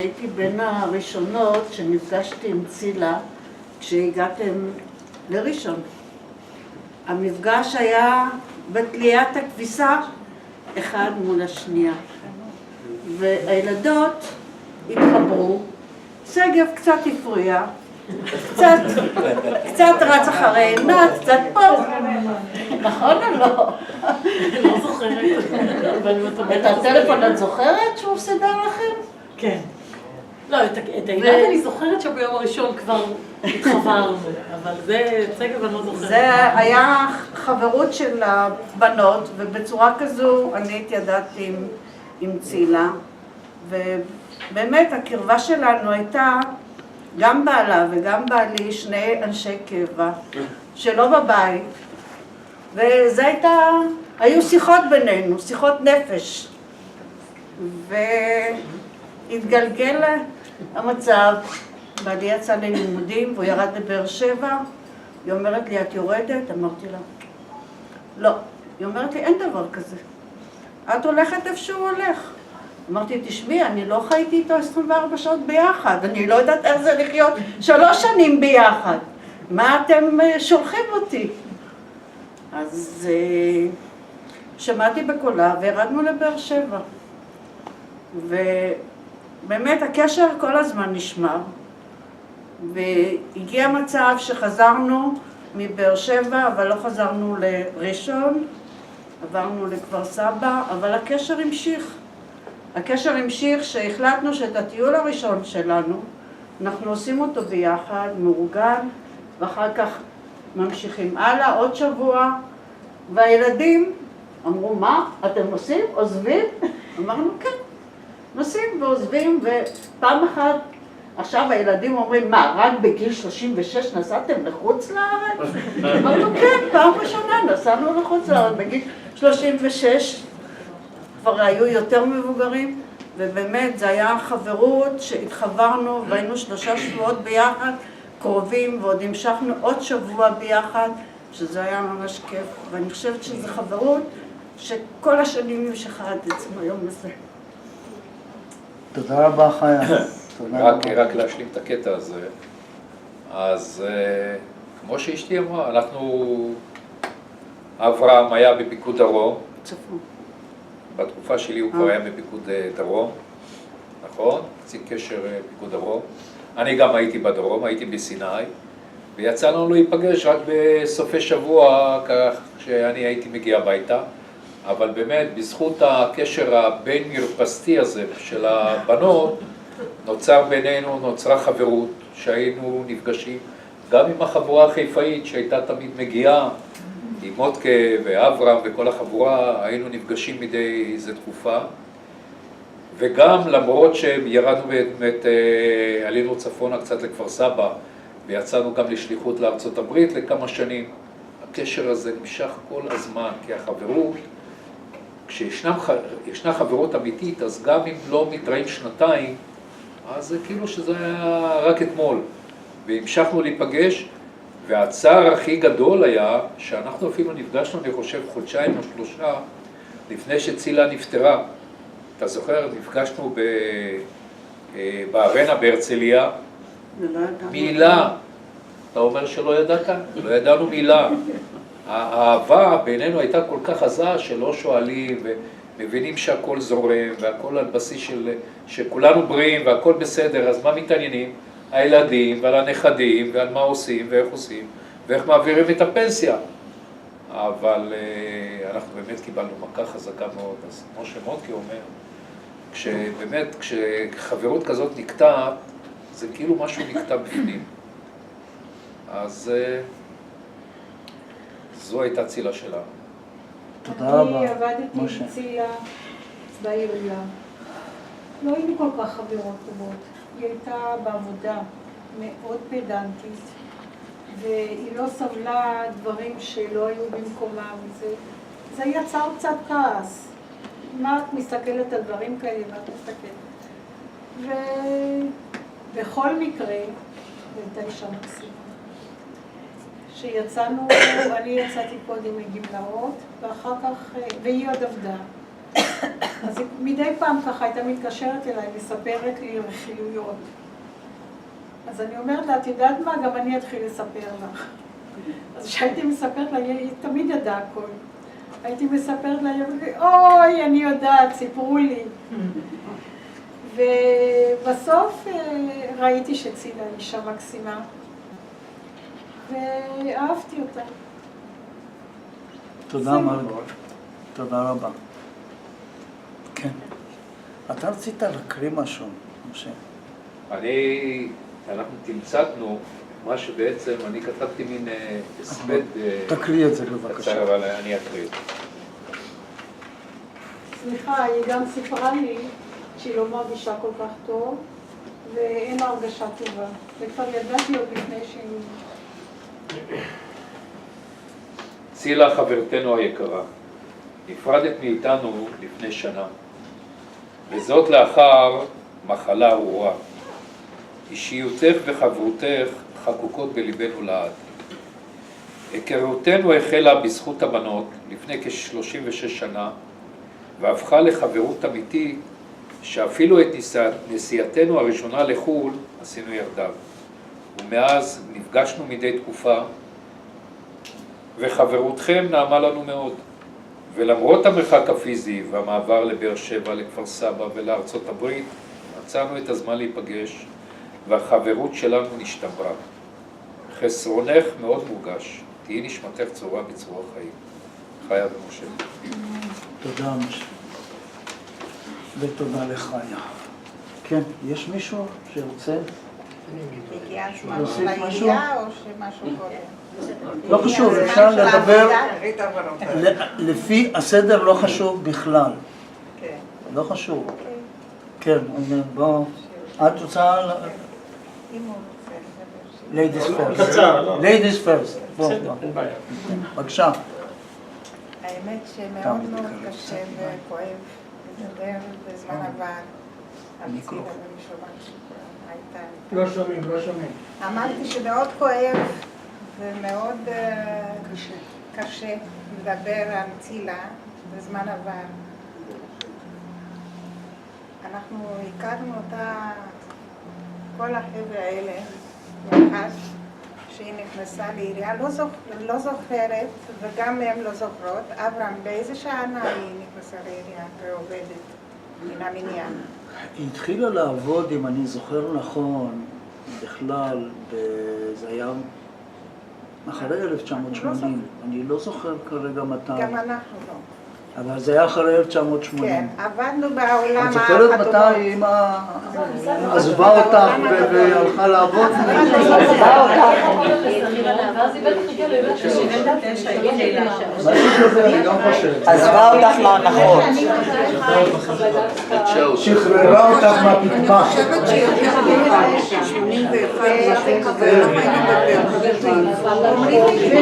הייתי בין הראשונות שנפגשתי עם צילה כשהגעתם לראשון. המפגש היה בתליית הכביסה אחד מול השנייה. והילדות התחברו, שגב קצת הפריע, קצת רץ אחרי עינת, קצת פה. נכון או לא? לא זוכרת. את הטלפון את זוכרת שהוא סידר לכם? כן. לא, את עינת אני זוכרת שביום הראשון כבר התחברנו, אבל זה צגב אני לא זוכרת. זה היה חברות של הבנות, ובצורה כזו אני התיידדתי עם צילה, ובאמת הקרבה שלנו הייתה גם בעלה וגם בעלי שני אנשי קבע שלא בבית, וזה היו שיחות בינינו, שיחות נפש, והתגלגל המצב, בעלי יצא ללימודים והוא ירד לבאר שבע. היא אומרת לי, את יורדת? אמרתי לה, לא. היא אומרת לי, אין דבר כזה. את הולכת איפה שהוא הולך. אמרתי, תשמעי, אני לא חייתי איתו 24 שעות ביחד. אני לא יודעת איך זה לחיות 3 שנים ביחד. מה אתם שולחים אותי? אז שמעתי בקולה וירדנו לבאר שבע. ובאמת הקשר כל הזמן נשמר. והגיע מצב שחזרנו מבאר שבע, אבל לא חזרנו לראשון, עברנו לכפר סבא, אבל הקשר המשיך. הקשר המשיך שהחלטנו שאת הטיול הראשון שלנו, אנחנו עושים אותו ביחד, מאורגן, ואחר כך ממשיכים הלאה, עוד שבוע, והילדים אמרו, מה? אתם נוסעים? עוזבים? אמרנו, כן, נוסעים ועוזבים, ופעם אחת, עכשיו הילדים אומרים, מה, רק בגיל 36 נסעתם לחוץ לארץ? אמרנו, כן, פעם ראשונה נסענו לחוץ לארץ, בגיל 36 כבר היו יותר מבוגרים, ובאמת זה היה חברות שהתחברנו והיינו 3 שבועות ביחד, קרובים, ועוד המשכנו עוד שבוע ביחד, שזה היה ממש כיף, ואני חושבת שזו חברות שכל השנים נמשכה עד עצם היום הזה. תודה רבה חיה. רק להשלים את הקטע הזה, אז כמו שאשתי אמרה, אברהם היה בפיקוד דרום, צפון. בתקופה שלי הוא כבר היה בפיקוד דרום, נכון? קצין קשר פיקוד דרום. אני גם הייתי בדרום, הייתי בסיני, ויצא לנו להיפגש רק בסופי שבוע, כך שאני הייתי מגיע הביתה, אבל באמת בזכות הקשר הבין מרפסתי הזה של הבנות, נוצרה חברות שהיינו נפגשים, גם עם החבורה החיפאית שהייתה תמיד מגיעה, עם מודקה ואברהם וכל החבורה, היינו נפגשים מדי איזו תקופה, וגם למרות שירדנו באמת, עלינו צפונה קצת לכפר סבא, ויצאנו גם לשליחות לארצות הברית לכמה שנים, הקשר הזה נמשך כל הזמן, כי החברות, כשישנה חברות אמיתית, אז גם אם לא מתראים 2, אז זה כאילו שזה היה רק אתמול, והמשכנו להיפגש, והצער הכי גדול היה שאנחנו אפילו נפגשנו, אני חושב, 1 או 3 חודשים לפני שצילה נפטרה. אתה זוכר, נפגשנו בארנה בהרצליה, מילה, אתה אומר שלא ידעת? לא ידענו מילה. האהבה בינינו הייתה כל כך עזה שלא שואלים ומבינים שהכל זורם והכל על בסיס שכולנו בריאים והכל בסדר, אז מה מתעניינים? הילדים ועל הנכדים ועל מה עושים ואיך עושים ואיך מעבירים את הפנסיה. אבל אנחנו באמת קיבלנו מכה חזקה מאוד, אז כמו שמודקי אומר, כשחברות כזאת נקטעת, זה כאילו משהו נקטע בפנים. אז זו הייתה צילה שלנו. תודה רבה. אני עבדתי עם צילה בעירייה. לא היינו כל כך חברות טובות. היא הייתה בעבודה מאוד פדנטית, והיא לא סבלה דברים שלא היו במקומם. זה יצר קצת כעס. מה את מסתכלת על דברים כאלה? מה את מסתכלת? ובכל מקרה, הייתה אישה מקסימה. שיצאנו, אני יצאתי קודם לגמלאות, ואחר כך, והיא עוד עבדה. אז מדי פעם ככה הייתה מתקשרת אליי, מספרת לי רכילויות. אז אני אומרת לה, את יודעת מה? גם אני אתחיל לספר לך. אז כשהייתי מספרת לה, היא תמיד ידעה הכל. הייתי מספרת לה, אוי, אני יודעת, סיפרו לי. ובסוף ראיתי שצילה אישה מקסימה, ואהבתי אותה. תודה מרגול. תודה רבה. כן. אתה רצית להקריא משהו, משה. אנחנו תמצתנו מה שבעצם אני כתבתי מין הספד. תקריא את זה בבקשה. אבל אני אקריא את זה. סליחה, היא גם סיפרה לי שהיא לא מרגישה כל כך טוב ואין לה הרגשה טובה. וכבר ידעתי עוד לפני שהיא... צילה חברתנו היקרה, נפרדת מאיתנו לפני שנה, וזאת לאחר מחלה ארורה. אישיותך וחברותך חקוקות בליבנו לעד. היכרותנו החלה בזכות הבנות לפני כ-36 שנה, והפכה לחברות אמיתית שאפילו את נסיעתנו הראשונה לחו"ל עשינו יחדיו. ומאז נפגשנו מדי תקופה, וחברותכם נעמה לנו מאוד. ולמרות המרחק הפיזי והמעבר לבאר שבע, לכפר סבא ולארצות הברית, מצאנו את הזמן להיפגש, והחברות שלנו נשתברה. חסרונך מאוד מורגש, תהי נשמתך צורה בצרור החיים. חיה ומשה. תודה משה. ותודה לחיה. כן, יש מישהו שרוצה? הגיע הזמן להוסיף של משהו? העירייה או שמשהו קודם? לא חשוב, אפשר לדבר לפי הסדר, לא חשוב בכלל. כן. לא חשוב. כן, בוא. את רוצה... אם הוא רוצה לדבר. ladies first. ladies first. בוא. בבקשה. האמת שמאוד מאוד קשה וכואב לדבר בזמן עבר על צילה ומשובן הייתה. לא שומעים. אמרתי שמאוד כואב ומאוד קשה לדבר על צילה בזמן עבר. אנחנו הכרנו אותה, כל החבר'ה האלה, יחד, שהיא נכנסה לעירייה, לא זוכרת, וגם הם לא זוכרות, אברהם, באיזה שנה היא נכנסה לעירייה ועובדת מן המניין? היא התחילה לעבוד, אם אני זוכר נכון, בכלל, זה היה אחרי 1980, אני לא זוכר כרגע מתי. גם אנחנו לא. אבל זה היה אחרי 1980. כן, עבדנו בעולם את זוכרת מתי אמא עזבה אותך והלכה לעבוד? עזבה אותך עזבה אותך מהנחות. שחררה אותך מהפתחה. אני חושבת שהיא יותר 81, ואנחנו היינו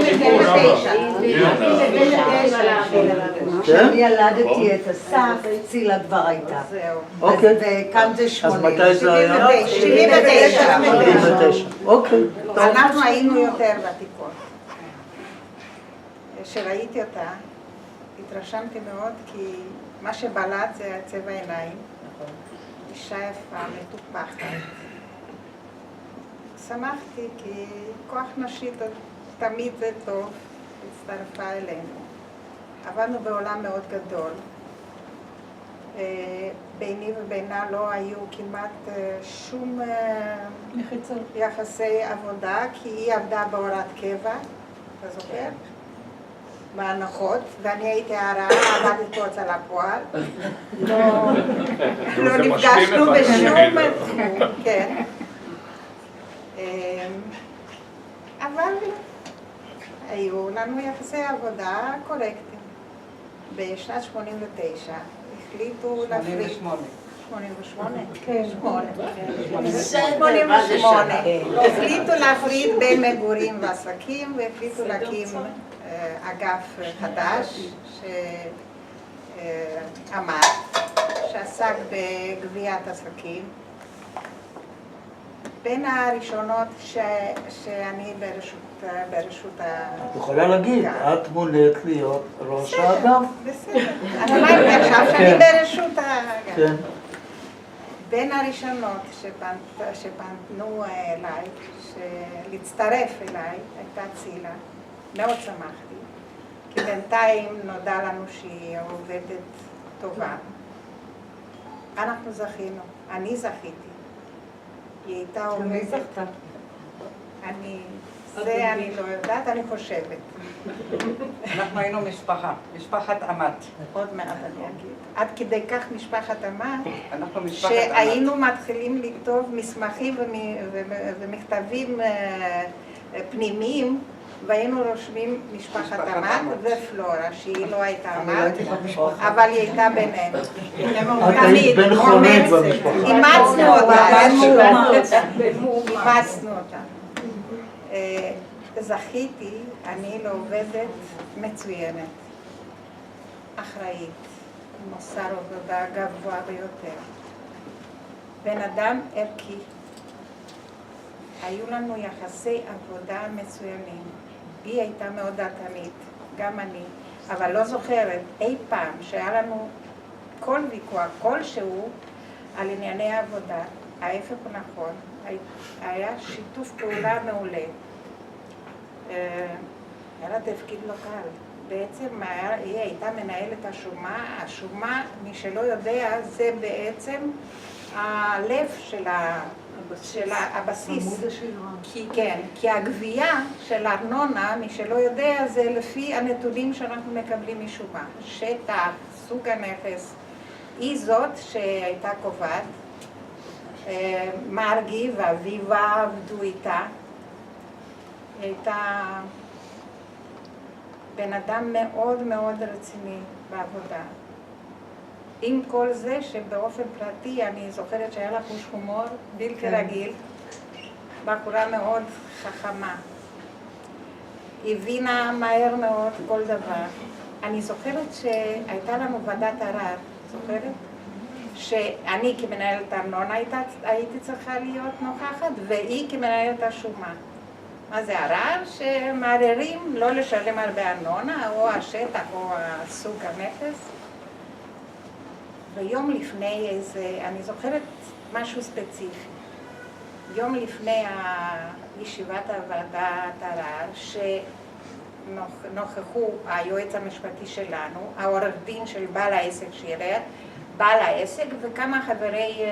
כשאני ילדתי את אסף, צילה כבר הייתה. אוקיי. וכאן זה 80. אז מתי זה היה? 79. אוקיי. אנחנו היינו יותר ותיקות. כשראיתי אותה, התרשמתי מאוד כי מה שבלט זה צבע עיניים. אישה יפה, מטופחת. שמחתי כי כוח נשי תמיד זה טוב, הצטרפה אלינו. עבדנו בעולם מאוד גדול. ביני ובינה לא היו כמעט שום יחסי עבודה, כי היא עבדה בהוראת קבע, אתה זוכר? בהנחות, ואני הייתי הרעה, עבדתי פה אצל הפועל. לא נפגשנו בשום תחום, כן. אבל היו לנו יחסי עבודה קורקטיים. בשנת 89 החליטו להפריד. 88? כן, 88. החליטו להפריד בין מגורים ועסקים והחליטו להקים אגף חדש שעמד, שעסק בגביית עסקים. בין הראשונות שאני ברשות את יכולה להגיד, את מונית להיות ראש האגף. בסדר. אני אמרתי עכשיו שאני ברשות האגף. כן. בין הראשונות שפנו אליי, להצטרף אליי, הייתה צילה. מאוד שמחתי, כי בינתיים נודע לנו שהיא עובדת טובה. אנחנו זכינו, אני זכיתי. היא הייתה עובדת. אני לא יודעת, אני חושבת. אנחנו היינו משפחה, משפחת עמת. עוד מעט אני אגיד. עד כדי כך משפחת עמת, אנחנו משפחת עמת. שהיינו מתחילים לכתוב מסמכים ומכתבים פנימיים, והיינו רושמים משפחת עמת ופלורה, שהיא לא הייתה עמת, אבל היא הייתה בינינו. את היית בן חורג במשפחה. אימצנו אותה. אימצנו אותה. זכיתי, אני לעובדת מצוינת, אחראית, מוסר עבודה גבוה ביותר. בן אדם ערכי. היו לנו יחסי עבודה מצוינים. היא הייתה מאוד דעתנית, גם אני, אבל לא זוכרת אי פעם שהיה לנו כל ויכוח, כלשהו, על ענייני העבודה. ההפך הוא נכון, היה שיתוף פעולה מעולה. היה לה תפקיד לא קל. בעצם היא הייתה מנהלת השומה. השומה, מי שלא יודע, זה בעצם הלב של הבסיס. כי הגבייה של הארנונה, מי שלא יודע, זה לפי הנתונים שאנחנו מקבלים משומה. שטח, סוג הנכס, היא זאת שהייתה קובעת. מרגי ואביבה עבדו איתה. היא הייתה בן אדם מאוד מאוד רציני בעבודה. עם כל זה שבאופן פרטי אני זוכרת שהיה לה חוש הומור בלתי רגיל, בחורה מאוד חכמה. הבינה מהר מאוד כל דבר. אני זוכרת שהייתה לנו ועדת ערר, זוכרת? שאני כמנהלת הארנונה הייתי צריכה להיות נוכחת, והיא כמנהלת השומה. מה זה ערר? שמערערים לא לשלם הרבה ארנונה, או השטח, או סוג הנכס. ויום לפני איזה, אני זוכרת משהו ספציפי. יום לפני ישיבת הוועדת ערר, שנוכחו היועץ המשפטי שלנו, העורך דין של בעל העסק שערער, בעל העסק וכמה חברי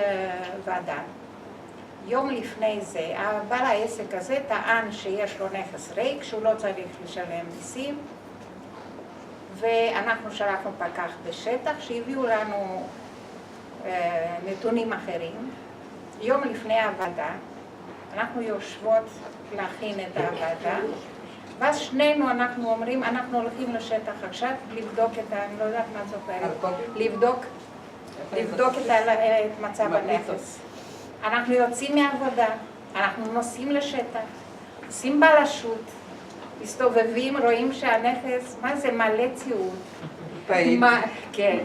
ועדה. יום לפני זה, בעל העסק הזה טען שיש לו נכס ריק, שהוא לא צריך לשלם מיסים, ואנחנו שלחנו פקח בשטח שהביאו לנו נתונים אחרים. יום לפני הוועדה, אנחנו יושבות להכין את הוועדה, ואז שנינו אנחנו אומרים, אנחנו הולכים לשטח עכשיו לבדוק את אני לא יודעת מה זוכרת, לבדוק את מצב הנכס. אנחנו יוצאים מהעבודה, אנחנו נוסעים לשטח, עושים בלשות, מסתובבים, רואים שהנכס, מה זה מלא ציוד. פעיל. כן.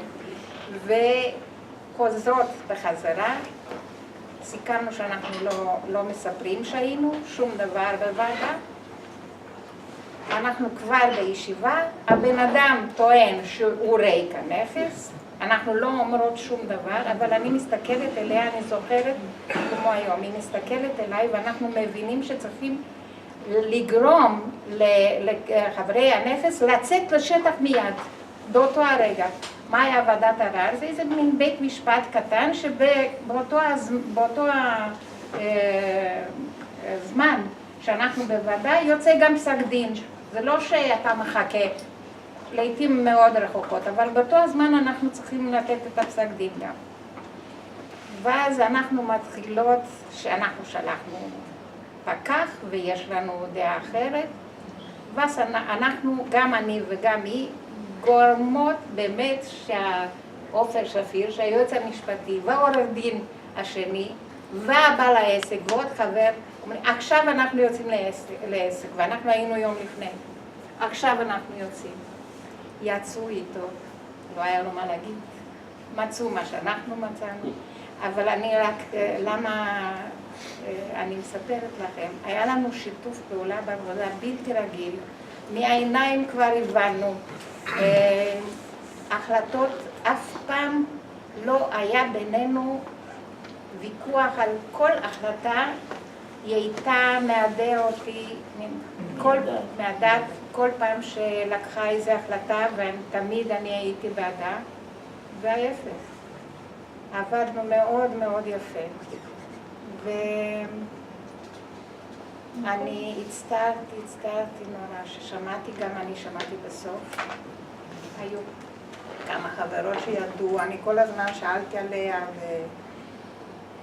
וחוזרות בחזרה, סיכמנו שאנחנו לא מספרים שהיינו, שום דבר בוועדה. אנחנו כבר בישיבה, הבן אדם טוען שהוא ריק הנכס, אנחנו לא אומרות שום דבר, אבל אני מסתכלת אליה, אני זוכרת כמו היום, היא מסתכלת אליי ואנחנו מבינים שצריכים לגרום לחברי הנכס לצאת לשטח מיד, באותו הרגע. מה היה ועדת ערר? זה איזה מין בית משפט קטן שבאותו זמן שאנחנו בוועדה יוצא גם פסק דין. זה לא שאתה מחכה, לעתים מאוד רחוקות, אבל באותו הזמן אנחנו צריכים לתת את הפסק דין גם. ואז אנחנו מתחילות, שאנחנו שלחנו פקח ויש לנו דעה אחרת, ואז אנחנו, גם אני וגם היא, גורמות באמת שעופר שפיר, שהיועץ המשפטי והעורך דין השני, והבעל העסק ועוד חבר, אומרים, עכשיו אנחנו יוצאים לעסק, ואנחנו היינו יום לפני, עכשיו אנחנו יוצאים. יצאו איתו, לא היה לו מה להגיד, מצאו מה שאנחנו מצאנו, אבל אני רק, למה שאני מספרת לכם, היה לנו שיתוף פעולה בעבודה בלתי רגיל, מהעיניים כבר הבנו, החלטות אף פעם לא היה בינינו ויכוח על כל החלטה, היא הייתה מהדר אותי, מהדעת כל פעם שלקחה איזו החלטה ותמיד אני הייתי בעדה, וההפך. עבדנו מאוד מאוד יפה. ואני הצטערתי נורא ששמעתי, גם אני שמעתי בסוף. היו כמה חברות שידעו, אני כל הזמן שאלתי עליה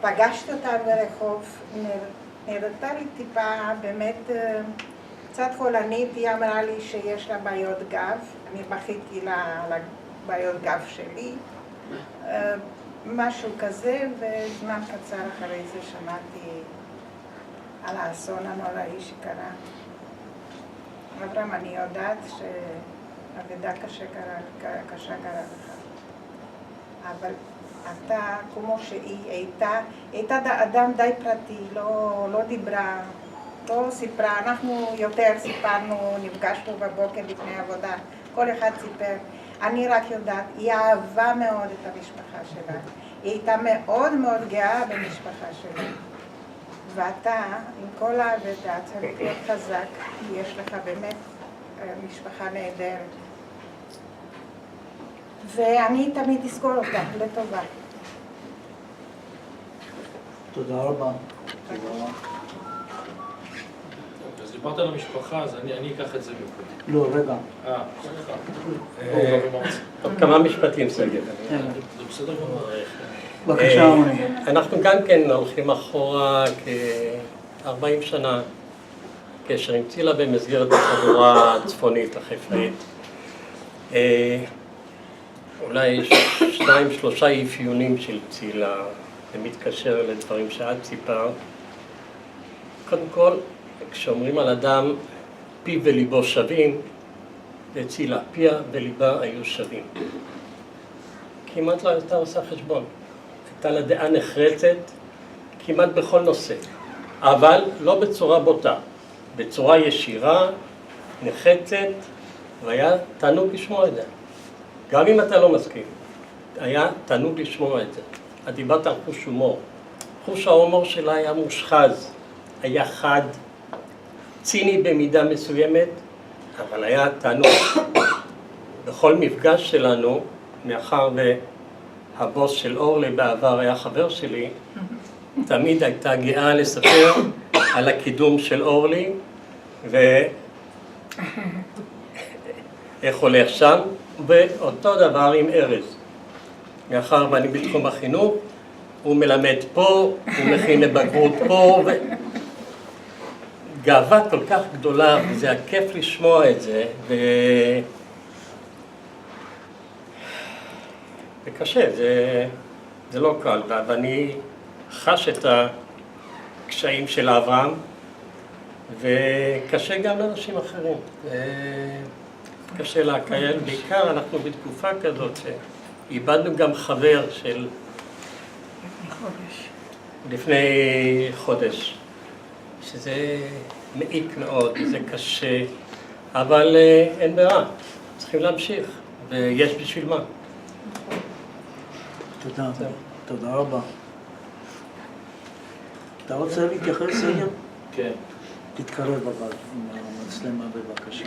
ופגשתי אותה ברחוב, נראתה לי טיפה באמת קצת חולנית, היא אמרה לי שיש לה בעיות גב, אני בכיתי לה על הבעיות גב שלי, משהו כזה, וזמן קצר אחרי זה שמעתי על האסון הנוראי שקרה. אברהם, אני יודעת שאבדה קשה קרה לך, אבל אתה, כמו שהיא הייתה אדם די פרטי, לא דיברה, לא סיפרה, אנחנו יותר סיפרנו, נפגשנו בבוקר לפני עבודה, כל אחד סיפר. אני רק יודעת, היא אהבה מאוד את המשפחה שלה, היא הייתה מאוד מאוד גאה במשפחה שלה. ואתה, עם כל העבודה, צריך להיות חזק, כי יש לך באמת משפחה נהדרת. ואני תמיד אזכור אותה לטובה. תודה רבה. תודה רבה. אז דיברת על המשפחה, אז אני אקח את זה מפה. לא, רגע. סליחה. כמה משפטים, סגל. זה בסדר גמור. בבקשה, אוני. אנחנו גם כן הולכים אחורה כ-40 שנה, קשר עם צילה במסגרת החבורה הצפונית החיפאית. אולי 2-3 אפיונים של צילה, זה מתקשר לדברים שאת סיפרת. קודם כל, כשאומרים על אדם פיו וליבו שווים, לצילה פיה וליבה היו שווים. כמעט לא הייתה עושה חשבון. הייתה לה דעה נחרצת כמעט בכל נושא, אבל לא בצורה בוטה, בצורה ישירה, נחרצת, והיה תענוג לשמוע את זה. גם אם אתה לא מסכים, היה תענוג לשמוע את זה. את דיברת על חוש הומור. חוש ההומור שלה היה מושחז, היה חד, ציני במידה מסוימת, אבל היה תענוג. בכל מפגש שלנו, מאחר והבוס של אורלי בעבר היה חבר שלי, תמיד הייתה גאה לספר על הקידום של אורלי, ואיך הולך שם, ואותו דבר עם ארז. מאחר ואני בתחום החינוך, הוא מלמד פה, הוא מכין לבגרות פה, גאווה כל כך גדולה, וזה היה כיף לשמוע את זה, וקשה, זה לא קל, ואני חש את הקשיים של אברהם, וקשה גם לאנשים אחרים. קשה להקהל, בעיקר אנחנו בתקופה כזאת שאיבדנו גם חבר של לפני חודש, שזה מעיק מאוד, זה קשה, אבל אין ברירה, צריכים להמשיך, ויש בשביל מה. תודה, תודה רבה. אתה רוצה להתייחס, סגל? כן. תתקרב אבל עם המצלמה בבקשה.